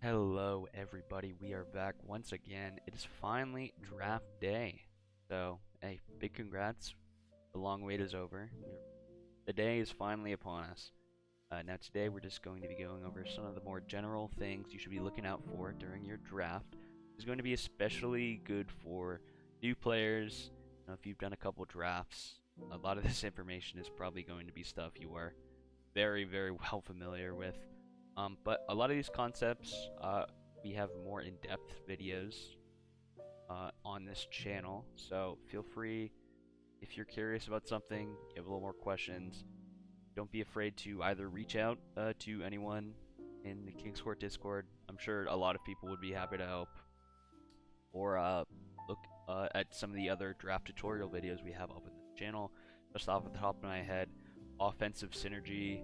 Hello, everybody. We are back once again. It is finally draft day. So, hey, big congrats. The long wait is over. The day is finally upon us. Now, today we're just going to be going over some of the more general things you should be looking out for during your draft. It's going to be especially good for new players. If you've done a couple drafts, a lot of this information is probably going to be stuff you are very, very well familiar with. But a lot of these concepts, we have more in-depth videos on this channel. So feel free, if you're curious about something, you have a little more questions, don't be afraid to either reach out to anyone in the King's Court Discord. I'm sure a lot of people would be happy to help. Or look at some of the other draft tutorial videos we have up in the channel. Just off the top of my head, offensive synergy,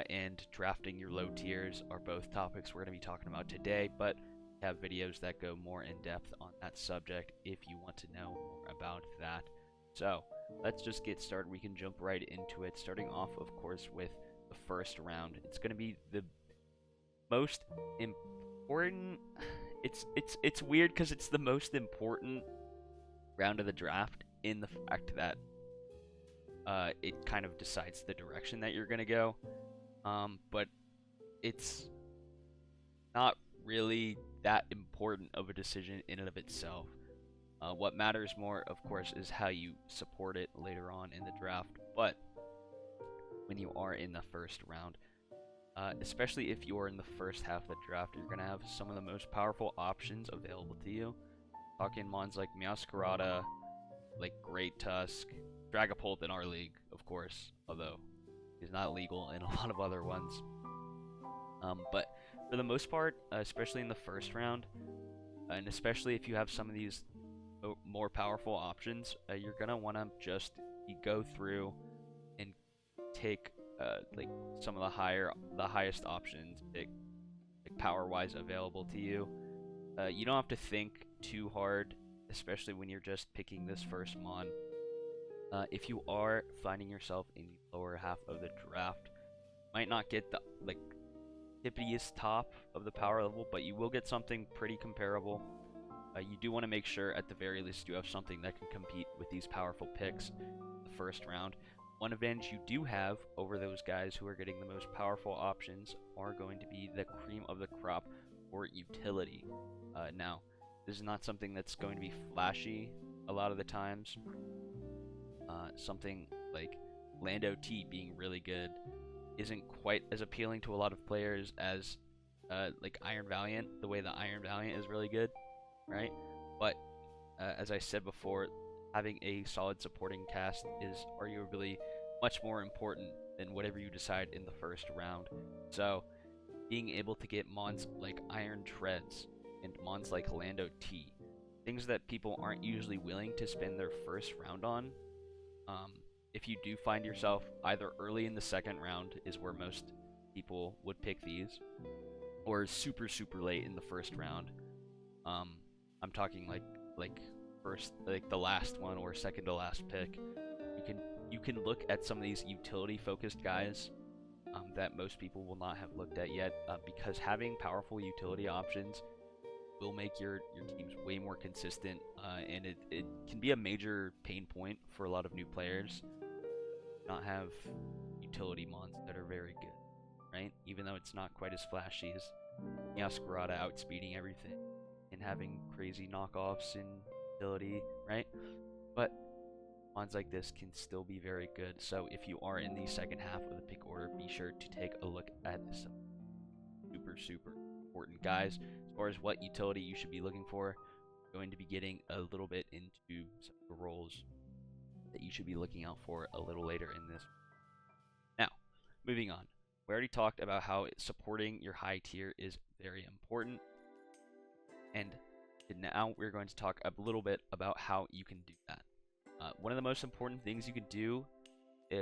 and drafting your low tiers are both topics we're going to be talking about today, but we have videos that go more in depth on that subject if you want to know more about that. So let's just get started. We can jump right into it, starting off, of course, with the first round. It's going to be the most important. It's weird because it's the most important round of the draft in the fact that it kind of decides the direction that you're going to go. But it's not really that important of a decision in and of itself. What matters more, of course, is how you support it later on in the draft. But when you are in the first round, especially if you're in the first half of the draft, you're going to have some of the most powerful options available to you. Talking mons like Meowscarada, like Great Tusk, Dragapult in our league, of course, although is not legal in a lot of other ones. But for the most part, especially in the first round, and especially if you have some of these more powerful options, you're gonna want to just go through and take like some of the highest options, like power-wise available to you. You don't have to think too hard, especially when you're just picking this first mon. If you are finding yourself in the lower half of the draft, might not get the tippiest top of the power level, but you will get something pretty comparable. You do want to make sure at the very least you have something that can compete with these powerful picks in the first round. One advantage you do have over those guys who are getting the most powerful options are going to be the cream of the crop for utility. Now, this is not something that's going to be flashy a lot of the times. Something like Lando T being really good isn't quite as appealing to a lot of players as like Iron Valiant, the way the Iron Valiant is really good, right? But as I said before, having a solid supporting cast is arguably much more important than whatever you decide in the first round. So being able to get mons like Iron Treads and mons like Lando T, things that people aren't usually willing to spend their first round on. If you do find yourself either early in the second round is where most people would pick these, or super late in the first round. I'm talking like the last one or second to last pick. You can look at some of these utility focused guys that most people will not have looked at yet, because having powerful utility options will make your teams way more consistent, and it can be a major pain point for a lot of new players. Not have utility mons that are very good, right? Even though it's not quite as flashy as Meowscarada outspeeding everything and having crazy knockoffs in utility, right? But mons like this can still be very good. So if you are in the second half of the pick order, be sure to take a look at some super important guys. As far as what utility you should be looking for, I'm going to be getting a little bit into some of the roles that you should be looking out for a little later in this. Now, moving on. We already talked about how supporting your high tier is very important, and now we're going to talk a little bit about how you can do that. One of the most important things you can do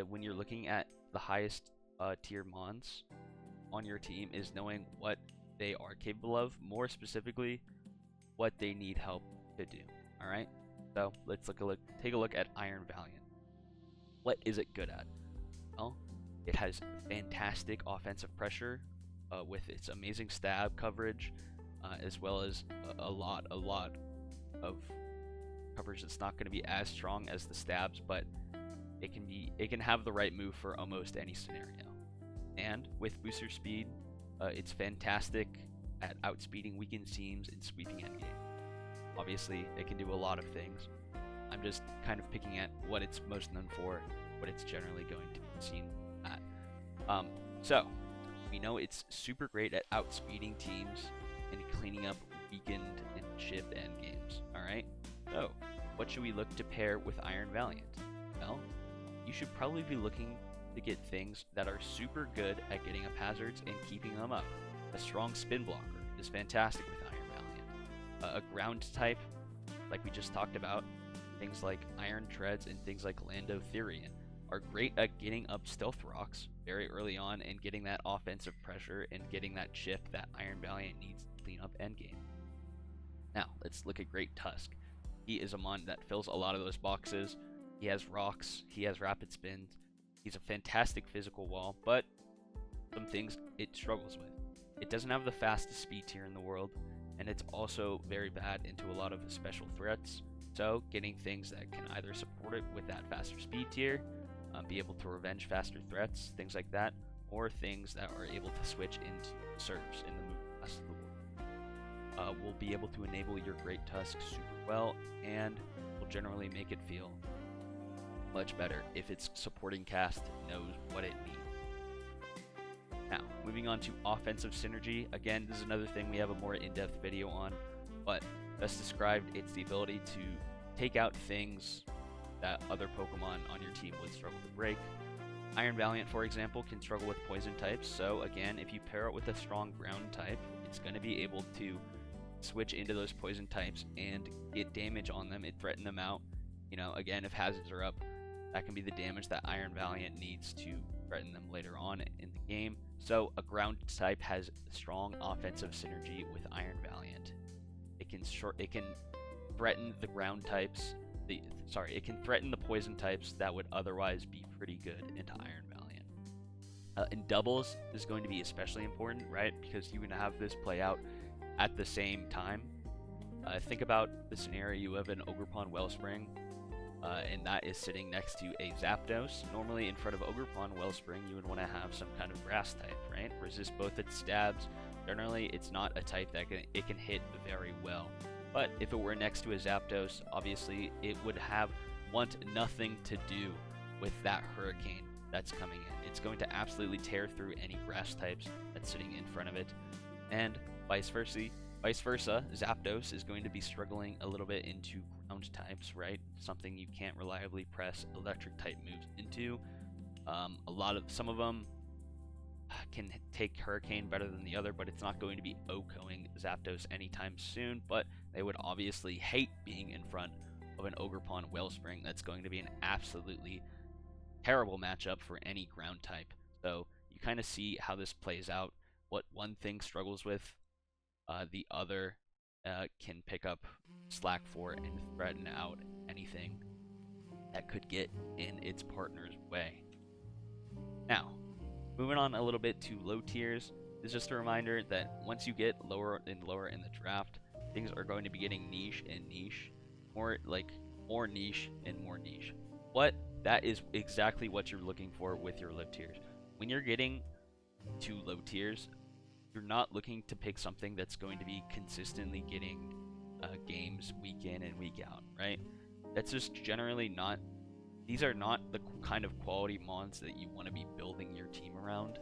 when you're looking at the highest tier mons on your team is knowing what they are capable of, more specifically what they need help to do. All right, so let's take a look at Iron Valiant. What is it good at? Well, it has fantastic offensive pressure, with its amazing stab coverage, as well as a lot of coverage that's not going to be as strong as the stabs, but it can have the right move for almost any scenario. And with booster speed, it's fantastic at outspeeding weakened teams and sweeping endgame. Obviously, it can do a lot of things. I'm just kind of picking at what it's most known for, what it's generally going to be seen at. So, we know it's super great at outspeeding teams and cleaning up weakened and chipped endgames. Alright? So, what should we look to pair with Iron Valiant? Well, you should probably be looking to get things that are super good at getting up hazards and keeping them up. A strong spin blocker is fantastic with Iron Valiant. A ground type, like we just talked about, things like Iron Treads and things like Lando Therian are great at getting up stealth rocks very early on and getting that offensive pressure and getting that chip that Iron Valiant needs to clean up endgame. Now, let's look at Great Tusk. He is a mon that fills a lot of those boxes. He has rocks, he has rapid spins, he's a fantastic physical wall, but some things it struggles with. It doesn't have the fastest speed tier in the world, and it's also very bad into a lot of special threats. So getting things that can either support it with that faster speed tier, be able to revenge faster threats, things like that, or things that are able to switch into serves in the move class of the world, will be able to enable your Great Tusk super well, and will generally make it feel much better if its supporting cast knows what it needs. Now, moving on to offensive synergy. Again, this is another thing we have a more in-depth video on, but best described, it's the ability to take out things that other Pokemon on your team would struggle to break. Iron Valiant, for example, can struggle with poison types, so again, if you pair it with a strong ground type, it's going to be able to switch into those poison types and get damage on them and threaten them out. You know, again, if hazards are up, that can be the damage that Iron Valiant needs to threaten them later on in the game. So a ground type has strong offensive synergy with Iron Valiant. It can threaten the ground types. It can threaten the poison types that would otherwise be pretty good into Iron Valiant. In doubles is going to be especially important, right? Because you can have this play out at the same time. Think about the scenario: you have an Ogerpon Wellspring, and that is sitting next to a Zapdos. Normally, in front of Ogerpon Wellspring, you would want to have some kind of grass type, right? Resist both its stabs. Generally, it's not a type that it can hit very well. But if it were next to a Zapdos, obviously it would want nothing to do with that Hurricane that's coming in. It's going to absolutely tear through any grass types that's sitting in front of it, and vice versa. Zapdos is going to be struggling a little bit into ground types, right? Something you can't reliably press electric type moves into. Some of them can take Hurricane better than the other, but it's not going to be OHKOing Zapdos anytime soon. But they would obviously hate being in front of an Ogerpon Wellspring. That's going to be an absolutely terrible matchup for any ground type. So you kind of see how this plays out. What one thing struggles with, the other can pick up slack for and threaten out anything that could get in its partner's way. Now, moving on a little bit to low tiers, is just a reminder that once you get lower in the draft, things are going to be getting niche and niche, more niche and more niche. That is exactly what you're looking for with your low tiers. When you're getting to low tiers, you're not looking to pick something that's going to be consistently getting games week in and week out, right? That's just generally not. These are not the kind of quality mons that you want to be building your team around.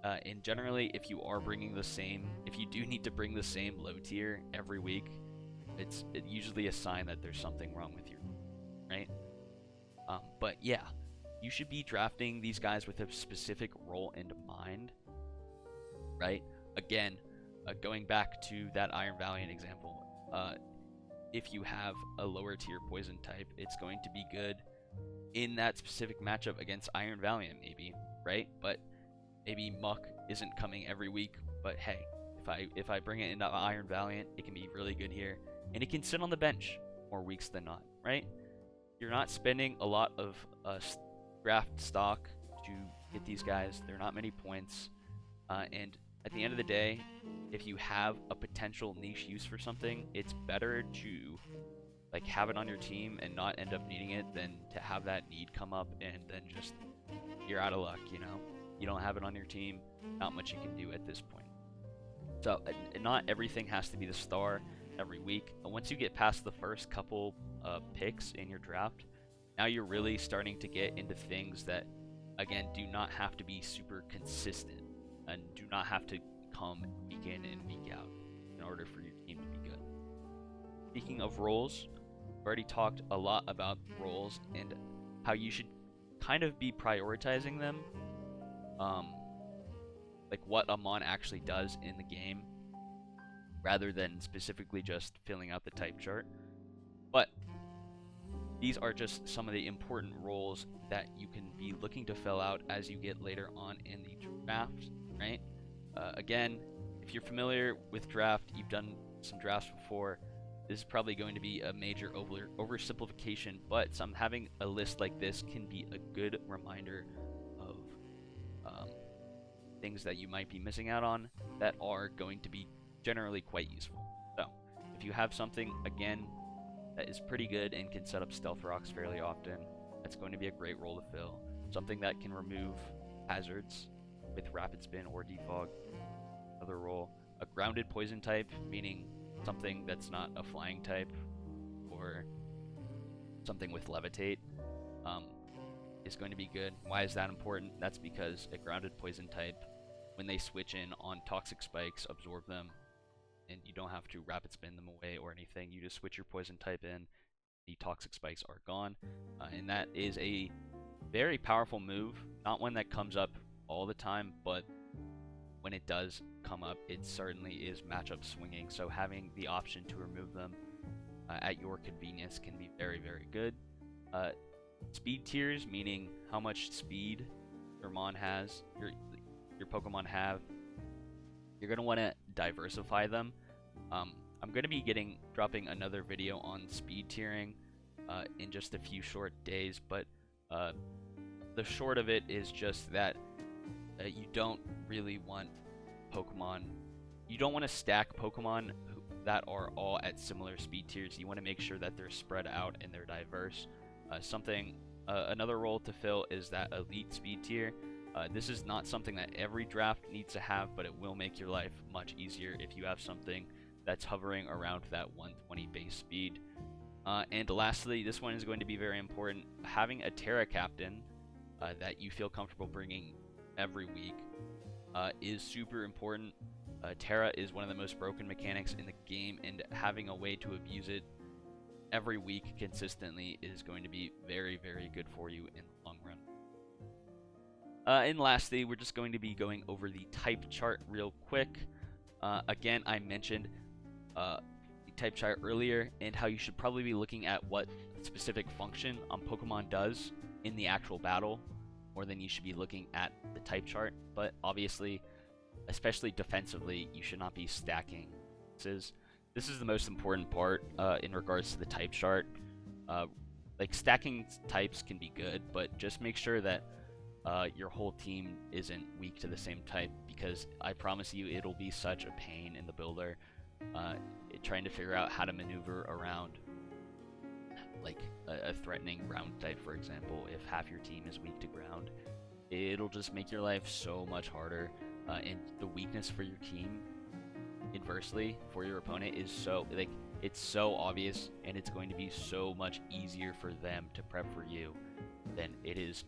And generally, if you do need to bring the same low tier every week, it's usually a sign that there's something wrong with your team, right? But yeah, you should be drafting these guys with a specific role in mind, right? Again, going back to that Iron Valiant example, if you have a lower tier poison type, it's going to be good in that specific matchup against Iron Valiant, maybe, right? But maybe Muck isn't coming every week, but hey, if I bring it into Iron Valiant, it can be really good here, and it can sit on the bench more weeks than not, right? You're not spending a lot of draft stock to get these guys. They're not many points. And at the end of the day, if you have a potential niche use for something, it's better to like have it on your team and not end up needing it than to have that need come up and then just you're out of luck, you know? You don't have it on your team, not much you can do at this point. So not everything has to be the star every week. Once you get past the first couple picks in your draft, now you're really starting to get into things that, again, do not have to be super consistent and do not have to come week in and week out in order for your team to be good. Speaking of roles, we've already talked a lot about roles and how you should kind of be prioritizing them. Like what a mon actually does in the game rather than specifically just filling out the type chart. But these are just some of the important roles that you can be looking to fill out as you get later on in the draft, right? Again, if you're familiar with draft, you've done some drafts before, this is probably going to be a major oversimplification, but having a list like this can be a good reminder of things that you might be missing out on that are going to be generally quite useful. So, if you have something, again, that is pretty good and can set up stealth rocks fairly often, that's going to be a great role to fill. Something that can remove hazards with rapid spin or defog, another role. A grounded poison type, meaning something that's not a flying type or something with levitate, is going to be good. Why is that important? That's because a grounded poison type, when they switch in on toxic spikes, absorb them, and you don't have to rapid spin them away or anything. You just switch your poison type in, the toxic spikes are gone, and that is a very powerful move. Not one that comes up all the time, but when it does come up, it certainly is matchup swinging, so having the option to remove them at your convenience can be very, very good. Speed tiers, meaning how much speed your mon has, your Pokemon have. You're going to want to diversify them. I'm going to be dropping another video on speed tiering in just a few short days, but the short of it is just that you don't really want Pokemon, you don't want to stack Pokemon that are all at similar speed tiers. You want to make sure that they're spread out and they're diverse. Another role to fill is that elite speed tier. This is not something that every draft needs to have, but it will make your life much easier if you have something that's hovering around that 120 base speed. And lastly, this one is going to be very important. Having a Terra Captain that you feel comfortable bringing every week is super important. Terra is one of the most broken mechanics in the game, and having a way to abuse it every week consistently is going to be very, very good for you in the long run. And lastly, we're just going to be going over the type chart real quick. Again, I mentioned the type chart earlier and how you should probably be looking at what specific function Pokemon does in the actual battle more than you should be looking at the type chart. But obviously, especially defensively, you should not be stacking. This is the most important part in regards to the type chart. Like stacking types can be good, but just make sure that your whole team isn't weak to the same type, because I promise you it'll be such a pain in the builder trying to figure out how to maneuver around like a threatening ground type, for example. If half your team is weak to ground, it'll just make your life so much harder, and the weakness for your team inversely for your opponent is so, like, it's so obvious, and it's going to be so much easier for them to prep for you than it is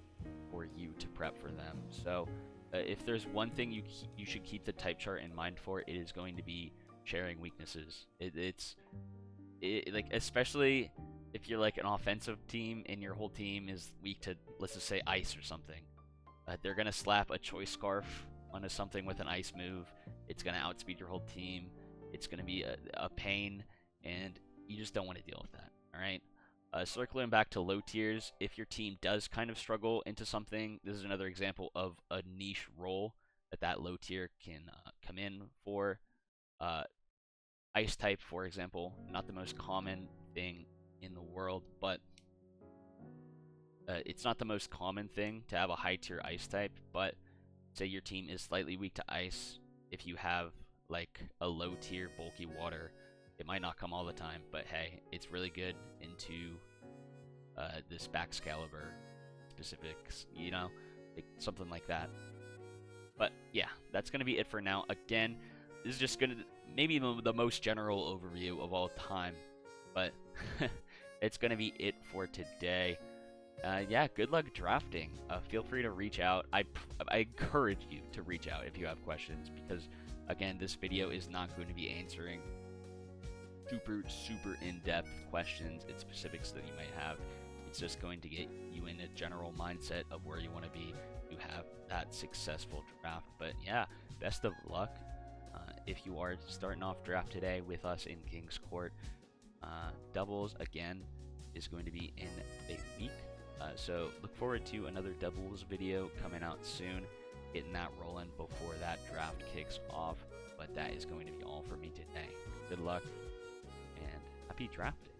for you to prep for them. So if there's one thing you should keep the type chart in mind for, it is going to be sharing weaknesses. Like, especially if you're like an offensive team and your whole team is weak to, let's just say, ice or something, they're gonna slap a choice scarf onto something with an ice move. It's gonna outspeed your whole team. It's gonna be a pain, and you just don't want to deal with that. All right. Circling back to low tiers, if your team does kind of struggle into something, this is another example of a niche role that low tier can come in for. Ice type, for example, not the most common thing in the world, but it's not the most common thing to have a high tier ice type, but say your team is slightly weak to ice, if you have like a low tier bulky water, it might not come all the time, but hey, it's really good into this Baxcalibur specifics, you know, like something like that. But yeah, that's gonna be it for now. Again, this is just gonna maybe the most general overview of all time, but it's gonna be it for today. Yeah, good luck drafting. Feel free to reach out. I encourage you to reach out if you have questions, because again, this video is not going to be answering super in-depth questions and specifics that you might have. It's just going to get you in a general mindset of where you want to be to have that successful draft. But yeah, best of luck if you are starting off draft today with us in King's Court. Doubles again is going to be in a week. So look forward to another doubles video coming out soon, getting that rolling before that draft kicks off. But that is going to be all for me today. Good luck and happy drafting.